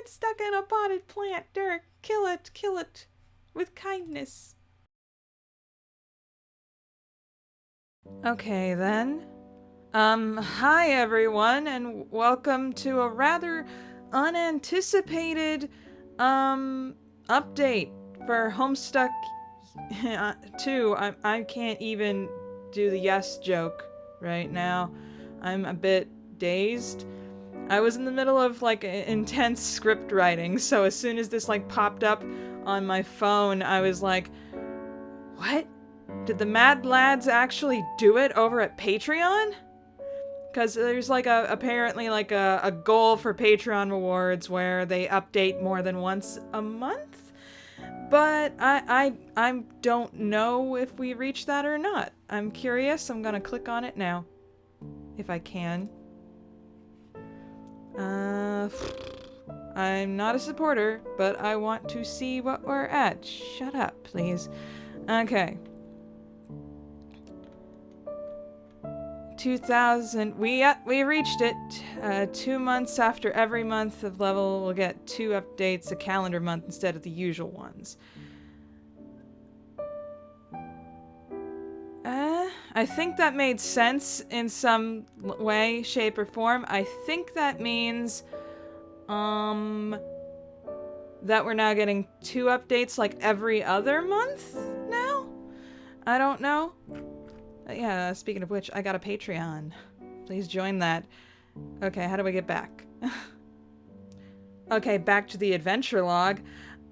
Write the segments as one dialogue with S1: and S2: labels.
S1: It's stuck in a potted plant. Dirk, kill it with kindness. Okay then. Hi everyone, and welcome to a rather unanticipated, update for Homestuck 2. I can't even do the yes joke right now. I'm a bit dazed. I was in the middle of, like, intense script writing, so as soon as this, like, popped up on my phone, I was like, what? Did the Mad Lads actually do it over at Patreon? Because there's, like, apparently, like, a goal for Patreon rewards where they update more than once a month? But I don't know if we reached that or not. I'm curious. I'm gonna click on it now. If I can. I'm not a supporter, but I want to see what we're at. Shut up, please. Okay. 2,000. We reached it. 2 months after every month of level, we'll get 2 updates a calendar month instead of the usual ones. I think that made sense in some way, shape, or form. I think that means, that we're now getting 2 updates like every other month now? I don't know. Yeah, speaking of which, I got a Patreon. Please join that. Okay, how do we get back? Okay, back to the adventure log.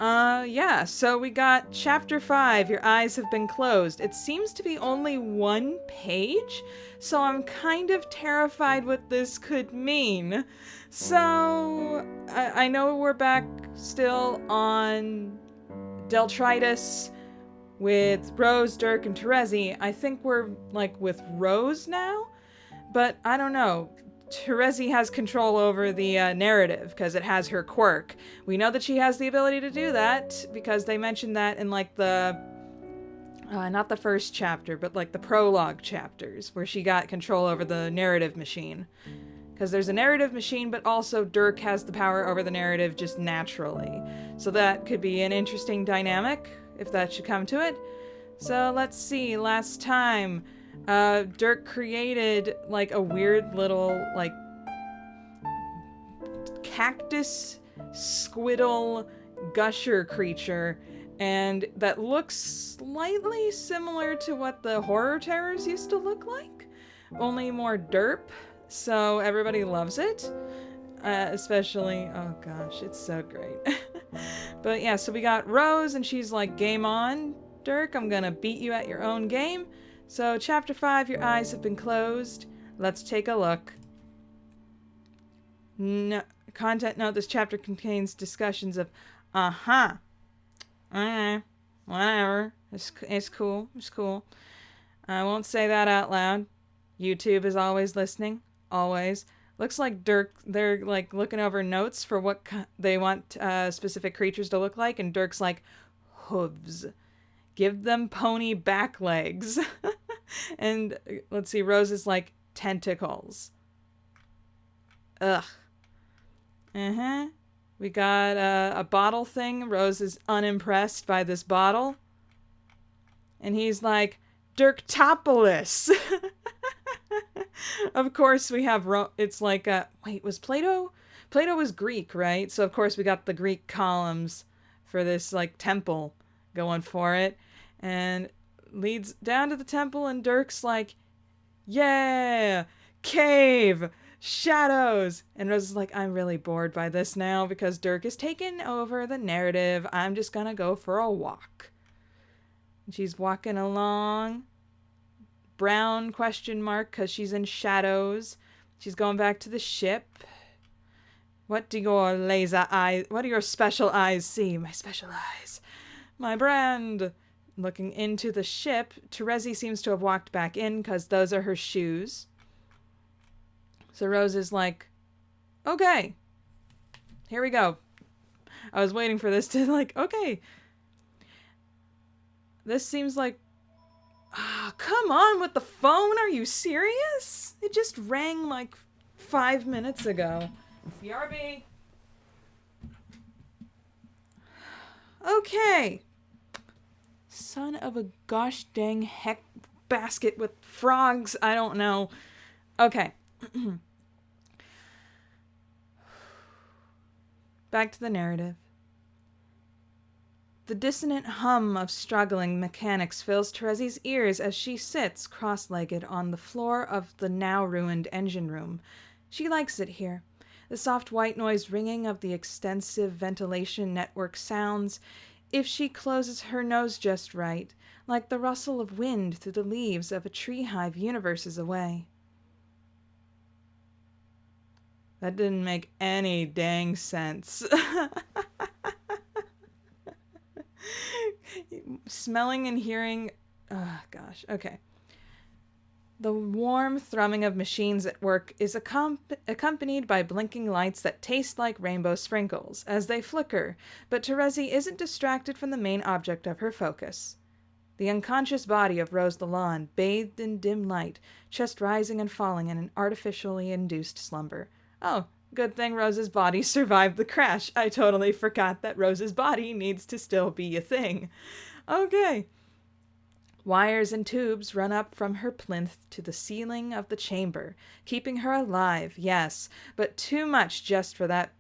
S1: Yeah, so we got Chapter 5, Your Eyes Have Been Closed. It seems to be only 1 page, so I'm kind of terrified what this could mean. So, I know we're back still on Deltritus with Rose, Dirk, and Terezi. I think we're, like, with Rose now? But I don't know. Terezi has control over the narrative because it has her quirk. We know that she has the ability to do that because they mentioned that in, like, the not the first chapter, but, like, the prologue chapters where she got control over the narrative machine. Because there's a narrative machine, but also Dirk has the power over the narrative just naturally. So that could be an interesting dynamic if that should come to it. So let's see. Last time, Dirk created, like, a weird little, like, cactus squiddle gusher creature, and that looks slightly similar to what the horror terrors used to look like, only more derp, so everybody loves it. Especially, oh gosh, it's so great. But yeah, so we got Rose, and she's like, game on, Dirk, I'm gonna beat you at your own game. So, Chapter 5, Your Eyes Have Been Closed. Let's take a look. No, content note, this chapter contains discussions of, alright, whatever, it's cool, it's cool. I won't say that out loud. YouTube is always listening, always. Looks like Dirk, they're, like, looking over notes for what they want specific creatures to look like, and Dirk's like, hooves. Give them pony back legs. And let's see, Rose is like, tentacles. Ugh. We got a bottle thing. Rose is unimpressed by this bottle. And he's like, Dirktopolis. Of course we have, it's like, wait, was Plato? Plato was Greek, right? So of course we got the Greek columns for this, like, temple going for it, and leads down to the temple, and Dirk's like, yeah, cave, shadows, and Rose is like, I'm really bored by this now because Dirk is taking over the narrative. I'm just gonna go for a walk. And she's walking along, brown question mark, because she's in shadows. She's going back to the ship. What do your laser eyes, what do your special eyes see? My special eyes. My brand. Looking into the ship, Terezi seems to have walked back in because those are her shoes. So Rose is like, okay, here we go. I was waiting for this to, like, okay. This seems like, come on with the phone. Are you serious? It just rang like 5 minutes ago. BRB. Okay. Son of a gosh dang heck basket with frogs. I don't know. Okay. Back to the narrative. The dissonant hum of struggling mechanics fills Terezi's ears as she sits cross-legged on the floor of the now-ruined engine room. She likes it here. The soft white noise ringing of the extensive ventilation network sounds, if she closes her nose just right, like the rustle of wind through the leaves of a tree hive universes away. That didn't make any dang sense. Smelling and hearing... Oh, gosh. Okay. The warm thrumming of machines at work is accompanied by blinking lights that taste like rainbow sprinkles as they flicker, but Terezi isn't distracted from the main object of her focus. The unconscious body of Rose Lalonde, bathed in dim light, chest rising and falling in an artificially induced slumber. Oh, good thing Rose's body survived the crash. I totally forgot that Rose's body needs to still be a thing. Okay. Wires and tubes run up from her plinth to the ceiling of the chamber, keeping her alive, yes, but too much just for that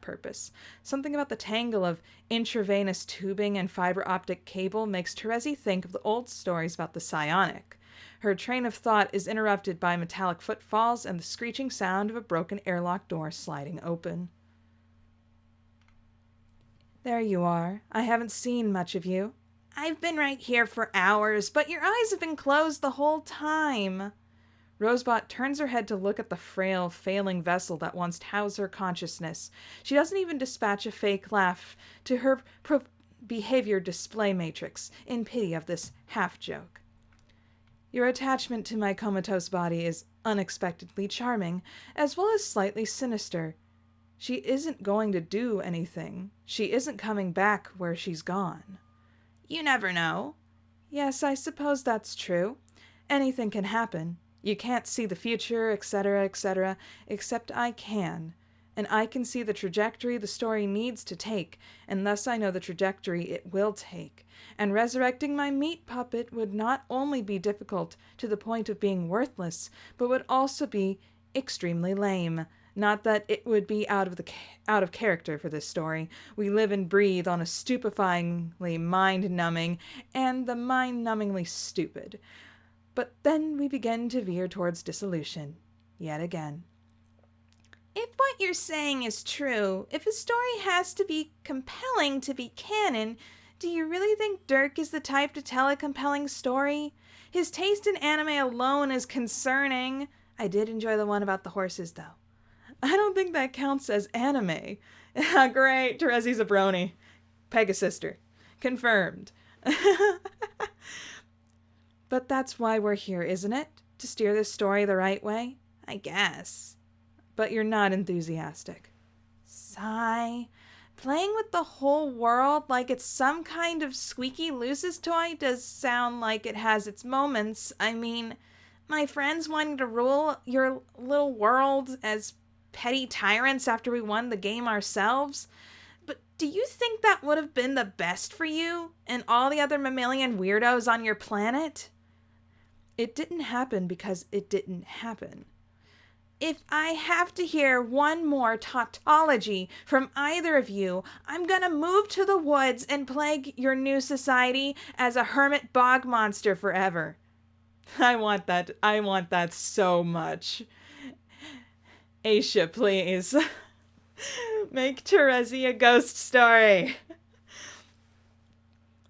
S1: purpose. Something about the tangle of intravenous tubing and fiber optic cable makes Terezi think of the old stories about the psionic. Her train of thought is interrupted by metallic footfalls and the screeching sound of a broken airlock door sliding open. There you are. I haven't seen much of you. I've been right here for hours, but your eyes have been closed the whole time. Rosebot turns her head to look at the frail, failing vessel that once housed her consciousness. She doesn't even dispatch a fake laugh to her behavior display matrix in pity of this half-joke. Your attachment to my comatose body is unexpectedly charming, as well as slightly sinister. She isn't going to do anything. She isn't coming back where she's gone. You never know. Yes, I suppose that's true. Anything can happen. You can't see the future, etc., etc., except I can. And I can see the trajectory the story needs to take, and thus I know the trajectory it will take. And resurrecting my meat puppet would not only be difficult to the point of being worthless, but would also be extremely lame. Not that it would be out of character for this story. We live and breathe on a stupefyingly mind-numbing and the mind-numbingly stupid. But then we begin to veer towards dissolution, yet again. If what you're saying is true, if a story has to be compelling to be canon, do you really think Dirk is the type to tell a compelling story? His taste in anime alone is concerning. I did enjoy the one about the horses, though. I don't think that counts as anime. Great, Terezi's a brony. Pegasister. Confirmed. But that's why we're here, isn't it? To steer this story the right way? I guess. But you're not enthusiastic. Sigh. Playing with the whole world like it's some kind of squeaky looses toy does sound like it has its moments. I mean, my friends wanting to rule your little world as petty tyrants after we won the game ourselves. But do you think that would have been the best for you and all the other mammalian weirdos on your planet? It didn't happen because it didn't happen. If I have to hear one more tautology from either of you, I'm gonna move to the woods and plague your new society as a hermit bog monster forever. I want that so much. Aisha, please. Make Terezi a ghost story.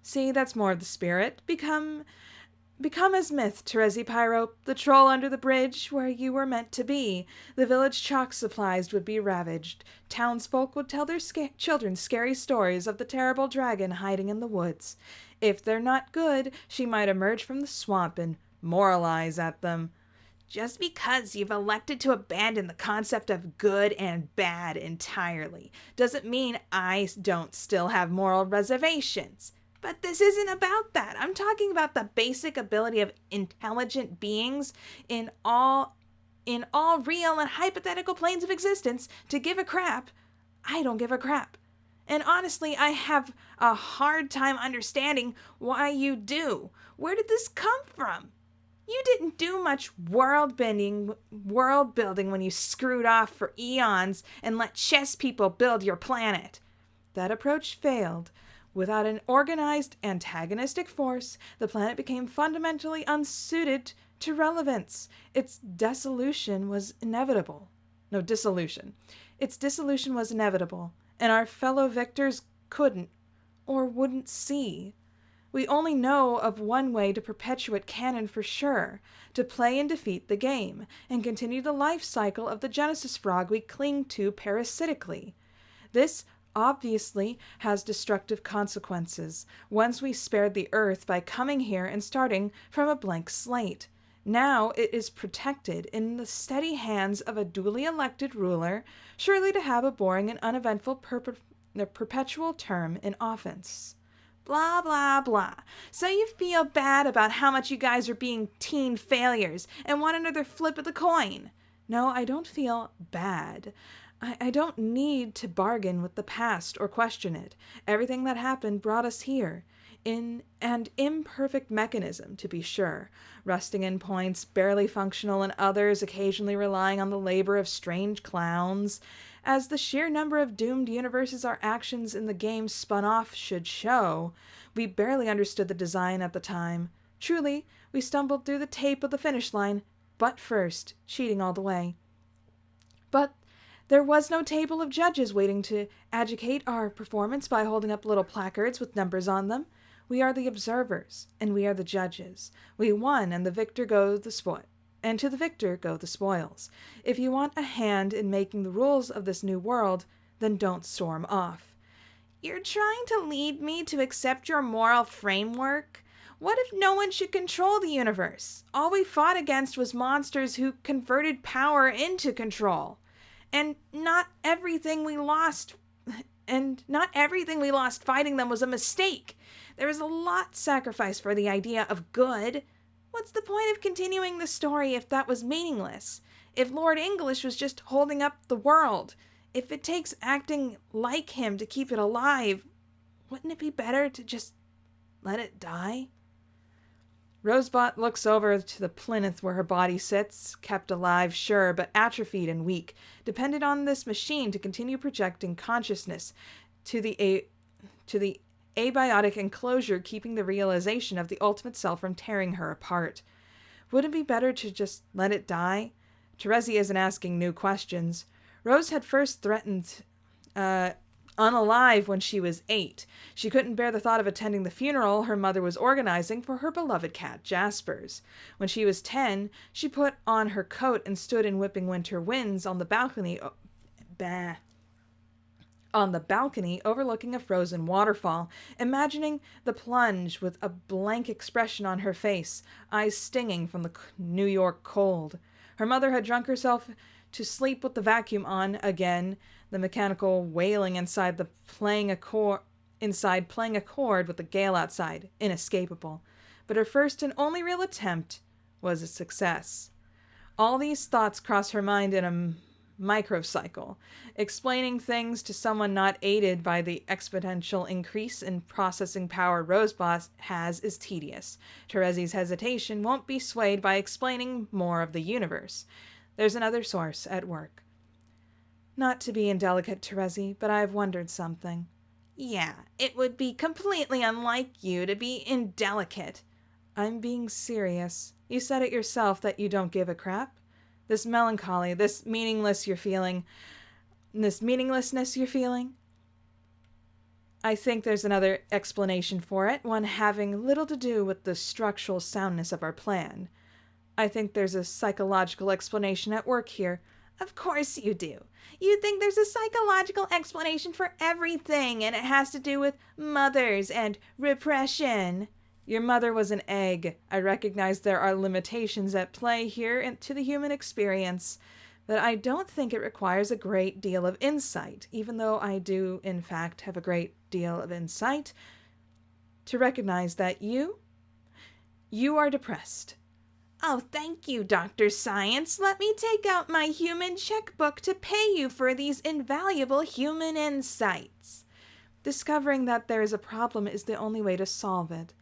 S1: See, that's more of the spirit. Become as myth, Terezi Pyro, the troll under the bridge where you were meant to be. The village chalk supplies would be ravaged. Townsfolk would tell their children scary stories of the terrible dragon hiding in the woods. If they're not good, she might emerge from the swamp and moralize at them. Just because you've elected to abandon the concept of good and bad entirely doesn't mean I don't still have moral reservations. But this isn't about that. I'm talking about the basic ability of intelligent beings in all real and hypothetical planes of existence to give a crap. I don't give a crap. And honestly, I have a hard time understanding why you do. Where did this come from? You didn't do much world building when you screwed off for eons and let chess people build your planet. That approach failed. Without an organized antagonistic force, the planet became fundamentally unsuited to relevance. Its dissolution was inevitable. Its dissolution was inevitable, and our fellow victors couldn't or wouldn't see. We only know of one way to perpetuate canon for sure, to play and defeat the game, and continue the life cycle of the Genesis frog we cling to parasitically. This obviously has destructive consequences. Once we spared the Earth by coming here and starting from a blank slate. Now it is protected in the steady hands of a duly elected ruler, surely to have a boring and uneventful perpetual term in office. Blah, blah, blah. So you feel bad about how much you guys are being teen failures and want another flip of the coin. No, I don't feel bad. I don't need to bargain with the past or question it. Everything that happened brought us here. In an imperfect mechanism, to be sure, rusting in points, barely functional in others, occasionally relying on the labor of strange clowns. As the sheer number of doomed universes our actions in the game spun off should show, we barely understood the design at the time. Truly, we stumbled through the tape of the finish line, butt first, cheating all the way. But there was no table of judges waiting to adjudicate our performance by holding up little placards with numbers on them. We are the observers, and we are the judges. We won, and the victor goes the spoil. And to the victor go the spoils. If you want a hand in making the rules of this new world, then don't storm off. You're trying to lead me to accept your moral framework? What if no one should control the universe? All we fought against was monsters who converted power into control. And not everything we lost fighting them was a mistake. There was a lot sacrificed for the idea of good. What's the point of continuing the story if that was meaningless? If Lord English was just holding up the world? If it takes acting like him to keep it alive, wouldn't it be better to just let it die? Rosebot looks over to the plinth where her body sits, kept alive, sure, but atrophied and weak, dependent on this machine to continue projecting consciousness to the abiotic enclosure, keeping the realization of the ultimate self from tearing her apart. Wouldn't it be better to just let it die? Terezi isn't asking new questions. Rose had first threatened unalive when she was 8. She couldn't bear the thought of attending the funeral her mother was organizing for her beloved cat, Jasper's. When she was 10, she put on her coat and stood in whipping winter winds on the balcony overlooking a frozen waterfall, imagining the plunge with a blank expression on her face, eyes stinging from the New York cold. Her mother had drunk herself to sleep with the vacuum on again, the mechanical wailing inside playing a chord with the gale outside, inescapable. But her first and only real attempt was a success. All these thoughts cross her mind in a microcycle. Explaining things to someone not aided by the exponential increase in processing power Rosebot has is tedious. Terezi's hesitation won't be swayed by explaining more of the universe. There's another source at work. Not to be indelicate, Terezi, but I've wondered something. Yeah, it would be completely unlike you to be indelicate. I'm being serious. You said it yourself that you don't give a crap. This melancholy, this meaninglessness you're feeling, I think there's another explanation for it, one having little to do with the structural soundness of our plan. I think there's a psychological explanation at work here. Of course you do. You think there's a psychological explanation for everything, and it has to do with mothers and repression. Your mother was an egg. I recognize there are limitations at play here to the human experience, but I don't think it requires a great deal of insight, even though I do, in fact, have a great deal of insight, to recognize that you are depressed. Oh, thank you, Dr. Science. Let me take out my human checkbook to pay you for these invaluable human insights. Discovering that there is a problem is the only way to solve it.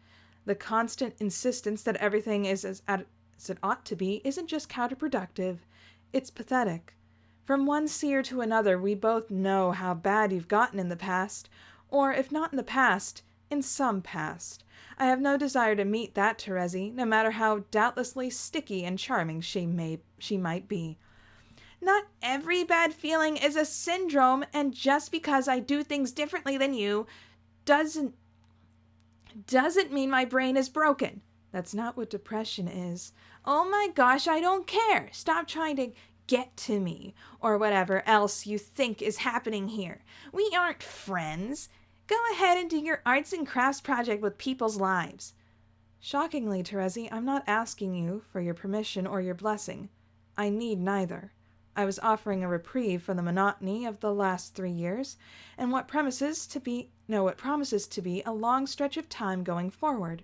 S1: The constant insistence that everything is as it ought to be isn't just counterproductive, it's pathetic. From one seer to another, we both know how bad you've gotten in the past, or if not in the past, in some past. I have no desire to meet that Terezi, no matter how doubtlessly sticky and charming she might be. Not every bad feeling is a syndrome, and just because I do things differently than you doesn't mean my brain is broken. That's not what depression is. Oh my gosh, I don't care. Stop trying to get to me, or whatever else you think is happening here. We aren't friends. Go ahead and do your arts and crafts project with people's lives. Shockingly, Terezi, I'm not asking you for your permission or your blessing. I need neither. I was offering a reprieve from the monotony of the last 3 years, and what promises to be a long stretch of time going forward.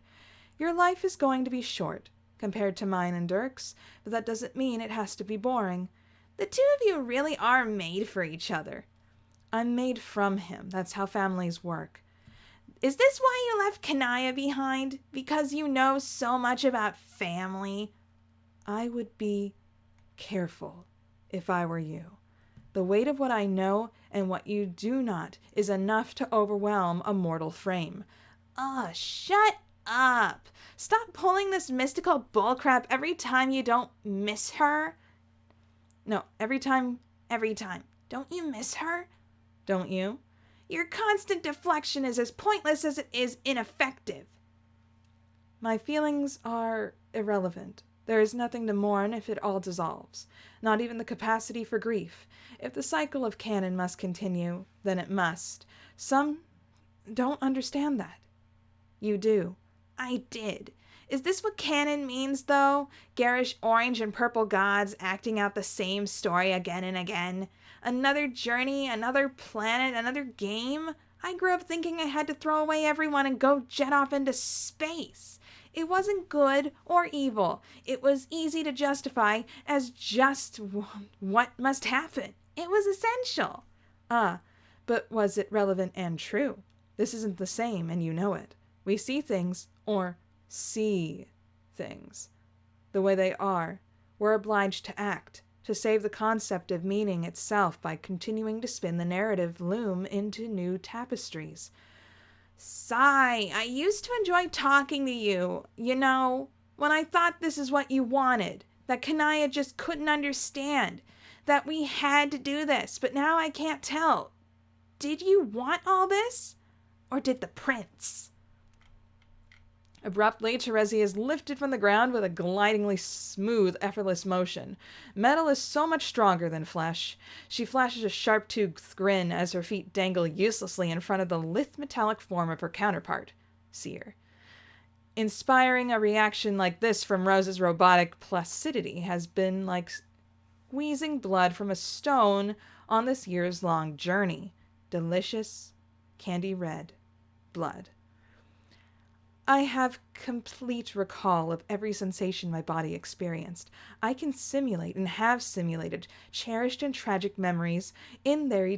S1: Your life is going to be short, compared to mine and Dirk's, but that doesn't mean it has to be boring. The two of you really are made for each other. I'm made from him. That's how families work. Is this why you left Kanaya behind? Because you know so much about family? I would be careful if I were you. The weight of what I know and what you do not is enough to overwhelm a mortal frame. Shut up. Stop pulling this mystical bullcrap every time you don't miss her. No, every time. Don't you miss her? Don't you? Your constant deflection is as pointless as it is ineffective. My feelings are irrelevant. There is nothing to mourn if it all dissolves, not even the capacity for grief. If the cycle of canon must continue, then it must. Some don't understand that. You do. I did. Is this what canon means, though? Garish orange and purple gods acting out the same story again and again? Another journey, another planet, another game? I grew up thinking I had to throw away everyone and go jet off into space. It wasn't good or evil. It was easy to justify as just what must happen. It was essential. But was it relevant and true? This isn't the same, and you know it. We see things, or see things, the way they are. We're obliged to act, to save the concept of meaning itself by continuing to spin the narrative loom into new tapestries. Sigh, I used to enjoy talking to you, you know, when I thought this is what you wanted, that Kanaya just couldn't understand, that we had to do this, but now I can't tell. Did you want all this? Or did the prince? Abruptly, Terezi is lifted from the ground with a glidingly smooth, effortless motion. Metal is so much stronger than flesh. She flashes a sharp-toothed grin as her feet dangle uselessly in front of the lithe metallic form of her counterpart, Seer. Inspiring a reaction like this from Rose's robotic placidity has been like squeezing blood from a stone on this years-long journey. Delicious, candy red blood. I have complete recall of every sensation my body experienced. I can simulate and have simulated cherished and tragic memories in their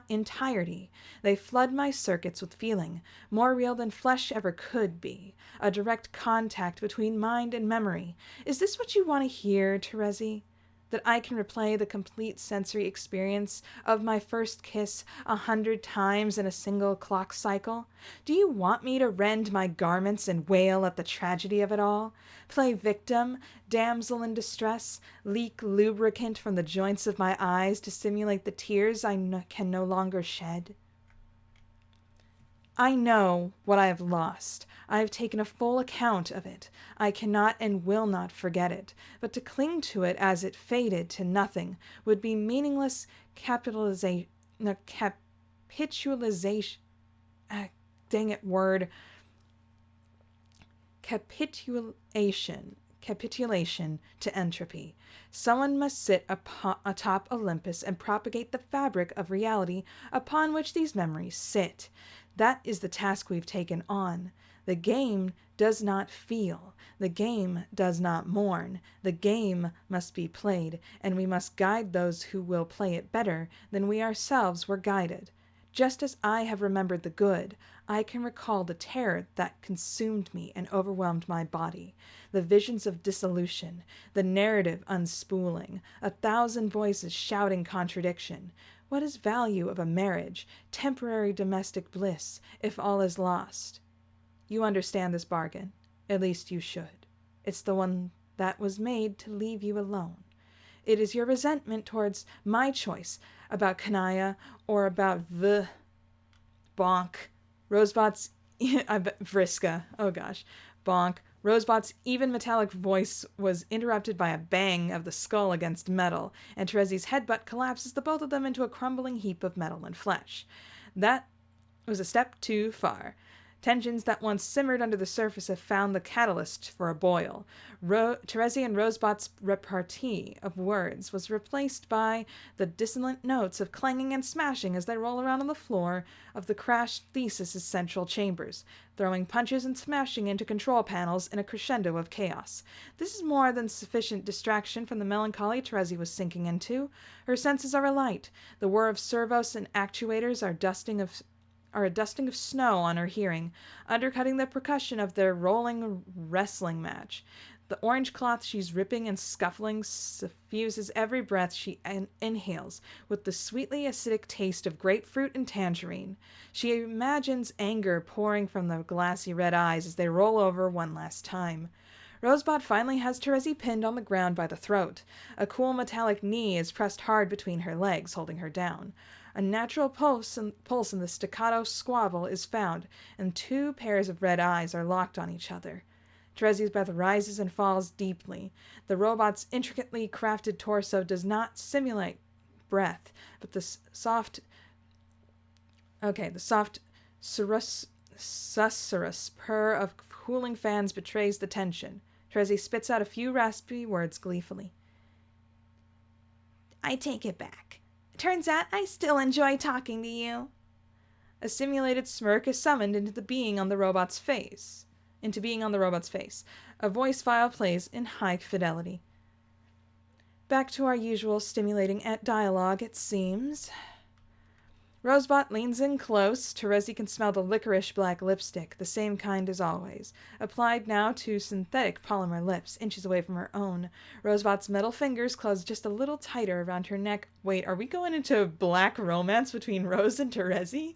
S1: entirety. They flood my circuits with feeling, more real than flesh ever could be, a direct contact between mind and memory. Is this what you want to hear, Terezi? That I can replay the complete sensory experience of my first kiss 100 times in a single clock cycle? Do you want me to rend my garments and wail at the tragedy of it all? Play victim, damsel in distress, leak lubricant from the joints of my eyes to simulate the tears I can no longer shed? I know what I have lost. I have taken a full account of it. I cannot and will not forget it. But to cling to it as it faded to nothing would be meaningless capitulation. Capitulation to entropy. Someone must sit atop Olympus and propagate the fabric of reality upon which these memories sit. That is the task we've taken on. The game does not feel. The game does not mourn. The game must be played, and we must guide those who will play it better than we ourselves were guided. Just as I have remembered the good, I can recall the terror that consumed me and overwhelmed my body, the visions of dissolution, the narrative unspooling, 1,000 voices shouting contradiction. What is value of a marriage, temporary domestic bliss, if all is lost? You understand this bargain. At least you should. It's the one that was made to leave you alone. It is your resentment towards my choice about Kanaya or about the bonk. Rosebot's Vriska. Oh gosh. Bonk. Rosebot's even metallic voice was interrupted by a bang of the skull against metal, and Terezi's headbutt collapses the both of them into a crumbling heap of metal and flesh. That was a step too far. Tensions that once simmered under the surface have found the catalyst for a boil. Terezi and Rosebot's repartee of words was replaced by the dissonant notes of clanging and smashing as they roll around on the floor of the crashed Thesis' central chambers, throwing punches and smashing into control panels in a crescendo of chaos. This is more than sufficient distraction from the melancholy Terezi was sinking into. Her senses are alight. The whir of servos and actuators are a dusting of snow on her hearing, undercutting the percussion of their rolling wrestling match. The orange cloth she's ripping and scuffling suffuses every breath she inhales with the sweetly acidic taste of grapefruit and tangerine. She imagines anger pouring from the glassy red eyes as they roll over one last time. Rosebot finally has Terezi pinned on the ground by the throat. A cool metallic knee is pressed hard between her legs, holding her down. A natural pulse in the staccato squabble is found, and 2 pairs of red eyes are locked on each other. Terezi's breath rises and falls deeply. The robot's intricately crafted torso does not simulate breath, but the soft susurrus purr of cooling fans betrays the tension. Terezi spits out a few raspy words gleefully. I take it back. Turns out I still enjoy talking to you. A simulated smirk is summoned into being on the robot's face. A voice file plays in high fidelity. Back to our usual stimulating dialogue, it seems. Rosebot leans in close. Terezi can smell the licorice black lipstick, the same kind as always, applied now to synthetic polymer lips, inches away from her own. Rosebot's metal fingers close just a little tighter around her neck. Wait, are we going into black romance between Rose and Terezi?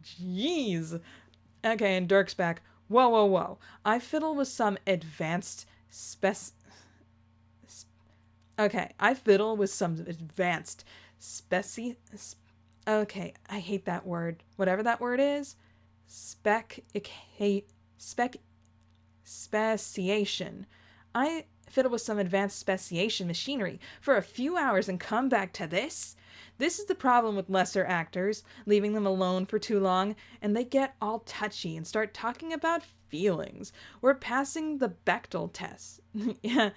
S1: Jeez. Okay, and Dirk's back. Whoa. I fiddle with some advanced Okay, I hate that word. Whatever that word is. Speciation. I fiddle with some advanced speciation machinery for a few hours and come back to this? This is the problem with lesser actors, leaving them alone for too long, and they get all touchy and start talking about feelings. We're passing the Bechdel test. Yeah.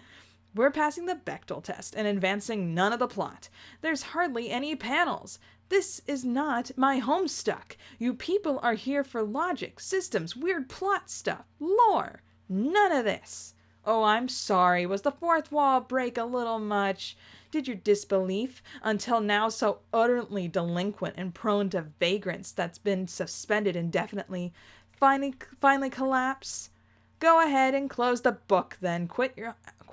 S1: We're passing the Bechdel test and advancing none of the plot. There's hardly any panels. This is not my Homestuck. You people are here for logic, systems, weird plot stuff, lore. None of this. Oh, I'm sorry. Was the fourth wall break a little much? Did your disbelief, until now so utterly delinquent and prone to vagrants that's been suspended indefinitely, finally collapse? Go ahead and close the book then. Quit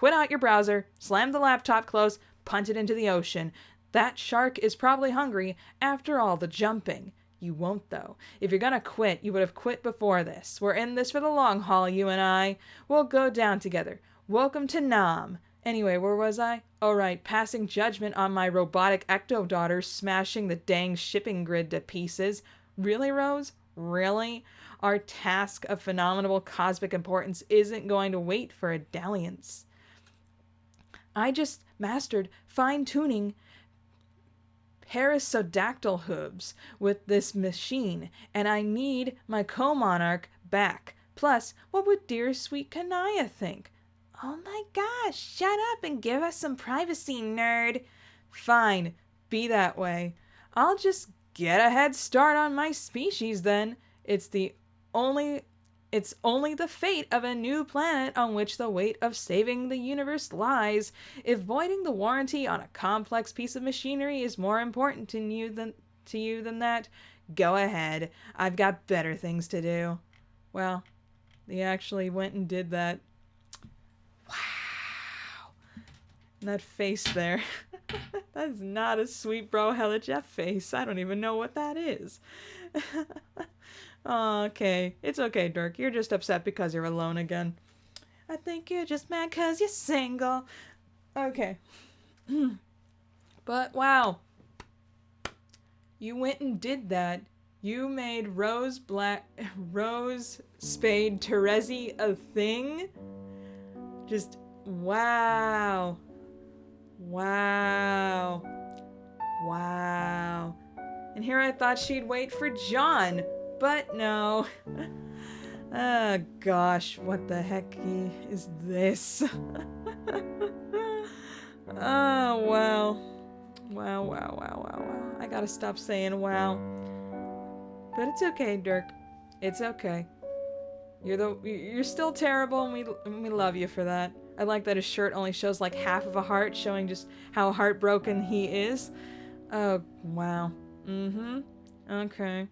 S1: out your browser, slam the laptop close, punt it into the ocean. That shark is probably hungry after all the jumping. You won't, though. If you're gonna quit, you would have quit before this. We're in this for the long haul, you and I. We'll go down together. Welcome to Nam. Anyway, where was I? Oh, right, passing judgment on my robotic ecto-daughter smashing the dang shipping grid to pieces. Really, Rose? Really? Our task of phenomenal cosmic importance isn't going to wait for a dalliance. I just mastered fine-tuning Perisodactyl hooves with this machine, and I need my co-monarch back. Plus, what would dear sweet Kanaya think? Oh my gosh, shut up and give us some privacy, nerd. Fine, be that way. I'll just get a head start on my species then. It's only the fate of a new planet on which the weight of saving the universe lies. If voiding the warranty on a complex piece of machinery is more important to you than that, Go ahead. I've got better things to do. Well, he actually went and did that. Wow. And that face there. That is not a sweet bro hella Jeff face. I don't even know what that is. Okay. It's okay, Dirk. You're just upset because you're alone again. I think you're just mad because you're single. Okay. But wow. You went and did that. You made Rose Spade Terezi a thing? Just wow. Wow. Wow. And here I thought she'd wait for John, but no. Oh gosh, what the heck is this? Oh wow. Wow. I gotta stop saying wow. But it's okay, Dirk. It's okay. You're still terrible, and we love you for that. I like that his shirt only shows like half of a heart, showing just how heartbroken he is. Oh, wow. Okay.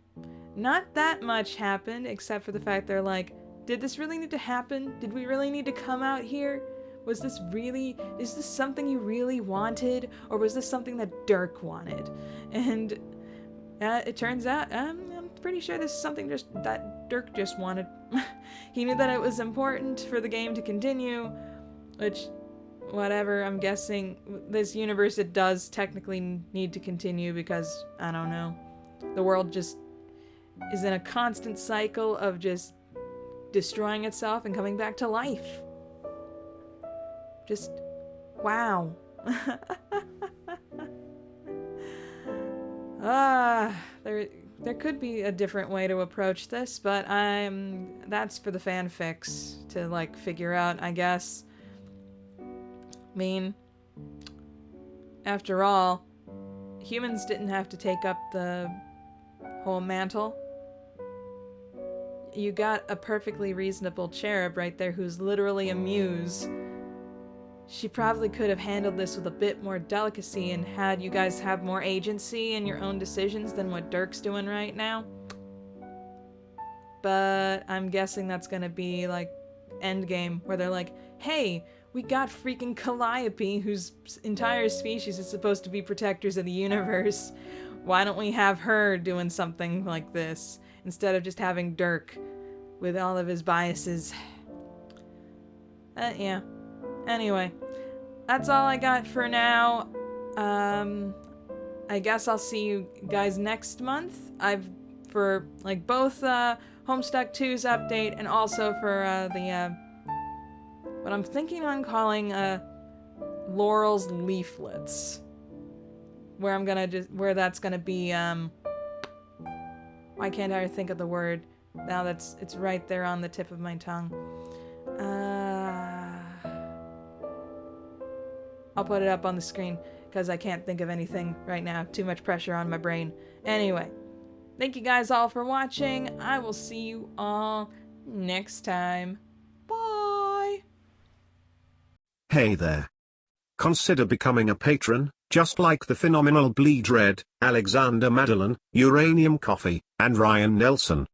S1: Not that much happened, except for the fact they're like, did this really need to happen? Did we really need to come out here? Is this something you really wanted? Or was this something that Dirk wanted? And it turns out, I'm pretty sure this is something that Dirk just wanted. He knew that it was important for the game to continue, which, whatever, I'm guessing this universe, it does technically need to continue because, I don't know, the world just is in a constant cycle of just destroying itself and coming back to life. Just, wow. There could be a different way to approach this, but that's for the fanfics to, like, figure out, I guess. I mean, after all, humans didn't have to take up the whole mantle. You got a perfectly reasonable cherub right there who's literally a muse. She probably could have handled this with a bit more delicacy and had you guys have more agency in your own decisions than what Dirk's doing right now. But I'm guessing that's gonna be like Endgame, where they're like, hey, we got freaking Calliope, whose entire species is supposed to be protectors of the universe. Why don't we have her doing something like this, instead of just having Dirk with all of his biases? Yeah. Anyway, that's all I got for now. I guess I'll see you guys next month. For like both Homestuck 2's update and also for the what I'm thinking on calling Laurel's Leaflets, where that's gonna be why can't I think of the word now? It's right there on the tip of my tongue. I'll put it up on the screen because I can't think of anything right now. Too much pressure on my brain. Anyway, thank you guys all for watching. I will see you all next time. Bye!
S2: Hey there. Consider becoming a patron, just like the phenomenal Bleed Red, Alexander Madeline, Uranium Coffee, and Ryan Nelson.